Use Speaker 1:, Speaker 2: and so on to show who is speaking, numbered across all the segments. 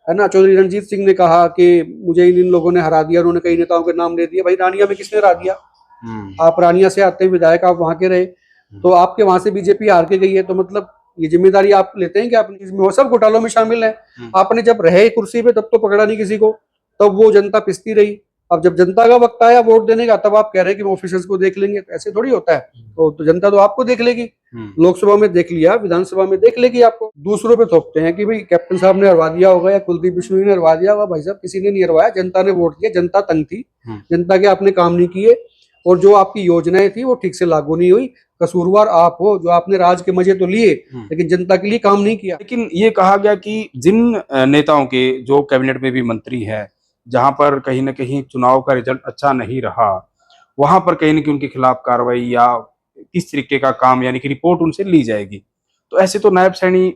Speaker 1: है ना। चौधरी रणजीत सिंह ने कहा कि मुझे इन लोगों ने हरा दिया, उन्होंने कई नेताओं के नाम ले दिए। भाई रानिया में किसने हरा दिया? आप रानिया से आते हैं विधायक, आप वहां के रहे, तो आपके वहां से बीजेपी हार के गई है, तो मतलब ये जिम्मेदारी आप लेते हैं कि आप इसमें वो सब घोटालों में शामिल है। आपने जब रहे कुर्सी पे तब तो पकड़ा नहीं किसी को, तब वो जनता पिसती रही। अब जब जनता का वक्त आया वोट देने का, तब आप कह रहे हैं कि ऑफिसर्स को देख लेंगे। ऐसे थोड़ी होता है। तो जनता तो आपको देख लेगी, लोकसभा में देख लिया, विधानसभा में देख लेगी आपको। दूसरों पे थोपते हैं कि भाई कैप्टन साहब ने हरवा दिया होगा या कुलदीप बिश्नोई ने हरवा दिया होगा। भाई साहब किसी ने नहीं हरवाया, जनता ने वोट दिया, जनता तंग थी, जनता के आपने काम नहीं किए, और जो आपकी योजनाएं थी वो ठीक से लागू नहीं हुई। कसूरवार आप हो, जो आपने राज के मजे तो लिए लेकिन जनता के लिए काम नहीं किया।
Speaker 2: लेकिन ये कहा गया कि जिन नेताओं के जो कैबिनेट में भी मंत्री है, जहां पर कहीं ना कहीं चुनाव का रिजल्ट अच्छा नहीं रहा, वहां पर कहीं ना कहीं उनके खिलाफ कार्रवाई या किस तरीके का काम यानी कि रिपोर्ट उनसे ली जाएगी। तो ऐसे तो नायब सैनी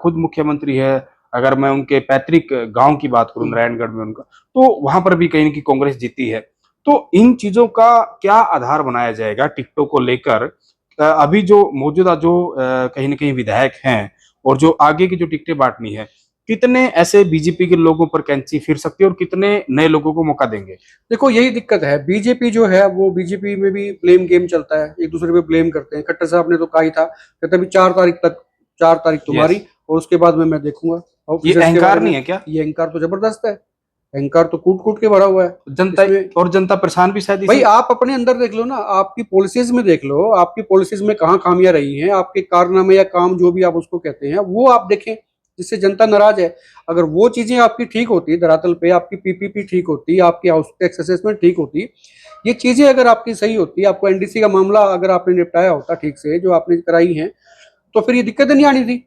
Speaker 2: खुद मुख्यमंत्री है। अगर मैं उनके पैतृक गांव की बात करूं नारायणगढ़ में उनका, तो वहां पर भी कहीं ना कहीं कांग्रेस जीती है। तो इन चीजों का क्या आधार बनाया जाएगा टिकटों को लेकर? अभी जो मौजूदा जो कहीं ना कहीं विधायक हैं और जो आगे की जो टिकटें बांटनी है, कितने ऐसे बीजेपी के लोगों पर कैंची फिर सकती है और कितने नए लोगों को मौका देंगे?
Speaker 1: देखो यही दिक्कत है, बीजेपी जो है वो बीजेपी में भी ब्लेम गेम चलता है, एक दूसरे पे ब्लेम करते हैं। खट्टर साहब ने तो कहा ही था, कहते अभी 4 तारीख तक, 4 तारीख तुम्हारी और उसके बाद में मैं देखूंगा।
Speaker 2: ये अहंकार नहीं है क्या?
Speaker 1: ये अहंकार तो जबरदस्त है, अहंकार तो कूट कूट के भरा हुआ है
Speaker 2: जनता और जनता परेशान भी शायद।
Speaker 1: भाई आप अपने अंदर देख लो ना, आपकी पॉलिसीज में देख लो, आपकी पॉलिसीज में कहाँ खामियां रही हैं, आपके कारनामे या काम जो भी आप उसको कहते हैं वो आप देखें, जिससे जनता नाराज है। अगर वो चीजें आपकी ठीक होती धरातल पे, आपकी पीपीपी ठीक होती, आपकी हाउस टैक्स असेसमेंट ठीक होती, ये चीजें अगर आपकी सही होती, आपको एनडीसी का मामला अगर आपने निपटाया होता ठीक से, जो आपने कराई है, तो फिर ये दिक्कतें नहीं आनी थी।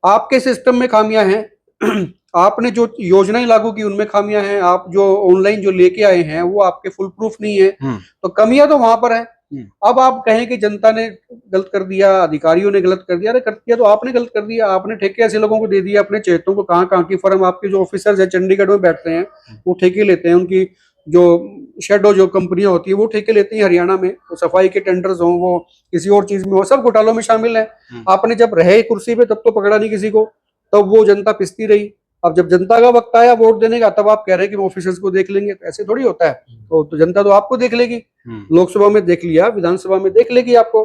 Speaker 1: आपके सिस्टम में खामियां हैं आपने जो योजनाएं लागू की उनमें खामियां हैं, आप जो ऑनलाइन जो लेके आए हैं वो आपके फुल प्रूफ नहीं है, तो कमियां तो वहां पर है। अब आप कहें कि जनता ने गलत कर दिया, अधिकारियों ने गलत कर दिया, अरे कर दिया तो आपने गलत कर दिया। आपने ठेके ऐसे लोगों को दे दिए, अपने चेतों को, कहाँ की फर्म, आपके जो ऑफिसर्स है चंडीगढ़ में बैठते हैं वो ठेके लेते हैं, उनकी जो शेडो जो कंपनियां होती है वो ठेके लेती हैं हरियाणा में, वो सफाई के टेंडर्स हों, वो किसी और चीज में हो, सब घोटालों में शामिल है। आपने जब रहे कुर्सी पे तब तो पकड़ा नहीं किसी को, तब वो जनता पिसती रही। अब जब जनता का वक्त आया वोट देने का, तब आप कह रहे हैं कि ऑफिसर्स को देख लेंगे। ऐसे थोड़ी होता है। तो जनता तो आपको देख लेगी, लोकसभा में देख लिया, विधानसभा में देख लेगी आपको।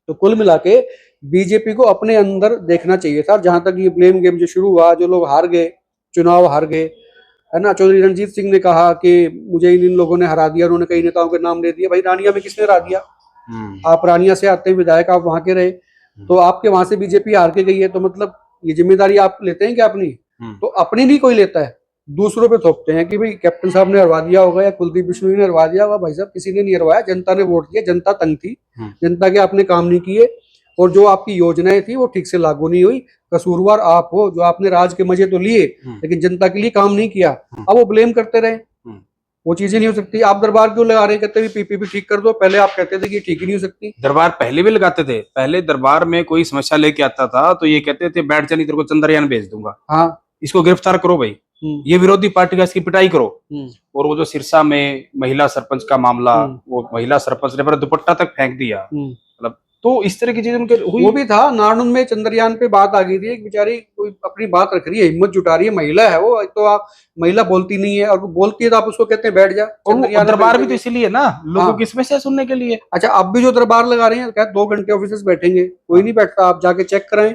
Speaker 1: तो कुल मिला के बीजेपी को अपने अंदर देखना चाहिए था। जहां तक ये ब्लेम गेम जो शुरू हुआ, जो लोग हार गए, चुनाव हार गए, है ना। चौधरी रणजीत सिंह ने कहा कि मुझे इन लोगों ने हरा दिया, उन्होंने कई नेताओं के नाम ले दिए। भाई रानिया में किसने हरा दिया? आप रानिया से आते हैं विधायक, आप वहां के रहे, तो आपके वहां से बीजेपी हार के गई है, तो मतलब ये जिम्मेदारी आप लेते हैं कि अपनी? तो अपनी नहीं कोई लेता है, दूसरों पे थोपते हैं कि भाई कैप्टन साहब ने हरवा दिया होगा या कुलदीप बिश्नोई ने हरवा दिया होगा। भाई साहब किसी ने नहीं हरवाया, जनता ने वोट दिया, जनता तंग थी, जनता के आपने काम नहीं किए, और जो आपकी योजनाएं थी वो ठीक से लागू नहीं हुई। कसूरवार आप हो, जो आपने राज के मजे तो लिए लेकिन जनता के लिए काम नहीं किया। अब वो ब्लेम करते रहे, वो चीजें नहीं हो सकती। आप दरबार क्यों लगा रहे हैं? कहते पीपीपी ठीक कर दो, पहले आप कहते थे कि ठीक ही नहीं हो सकती।
Speaker 2: दरबार पहले भी लगाते थे, पहले दरबार में कोई समस्या लेके आता था तो ये कहते थे बैठ चली तेरे को चंद्रयान भेज दूंगा,
Speaker 1: हाँ
Speaker 2: इसको गिरफ्तार करो भाई, ये विरोधी पार्टी का इसकी पिटाई करो। और वो जो सिरसा में महिला सरपंच का मामला, वो महिला सरपंच ने पर दुपट्टा तक फेंक दिया, मतलब तो इस तरह की चीजें उनके हुई।
Speaker 1: वो भी था नारनून में, चंद्रयान पे बात आ गई थी, एक बेचारी कोई अपनी बात रख रही है, हिम्मत जुटा रही है, महिला है वो, एक तो आप महिला बोलती नहीं है, और बोलती है तो आप उसको कहते हैं बैठ जा।
Speaker 2: दरबार भी तो इसीलिए ना, लोगों की समस्या सुनने के लिए।
Speaker 1: अच्छा, अब भी जो दरबार लगा रहे हैं, क्या 2 घंटे ऑफिसर्स बैठेंगे? कोई नहीं बैठता, आप जाके चेक कराएं,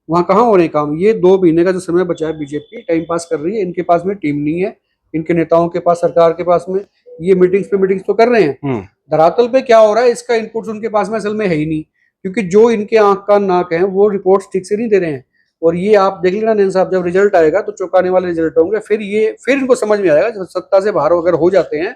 Speaker 1: वहां कहाँ हो रहे काम। ये 2 महीने का जो समय बचा है, बीजेपी टाइम पास कर रही है, इनके पास में टीम नहीं है, इनके नेताओं के पास, सरकार के पास में, ये मीटिंग्स पे मीटिंग्स तो कर रहे हैं, धरातल पे क्या हो रहा है इसका इनपुट्स उनके पास में असल में है ही नहीं, क्योंकि जो इनके आंख कान नाक है वो रिपोर्ट्स ठीक से नहीं दे रहे हैं। और ये आप देख लेना नैन साहब, जब रिजल्ट आएगा तो चौंकाने वाले रिजल्ट होंगे, फिर इनको समझ में आएगा, जब सत्ता से बाहर अगर हो जाते हैं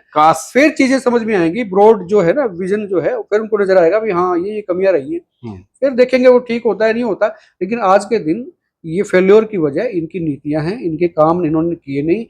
Speaker 1: फिर चीजें समझ में आएंगी, ब्रॉड जो है ना विजन जो है, फिर उनको नजर आएगा भी हाँ ये कमियां रही हैं, फिर देखेंगे वो ठीक होता है नहीं होता। लेकिन आज के दिन ये फेल्योर की वजह इनकी नीतियां हैं, इनके काम इन्होंने किए नहीं।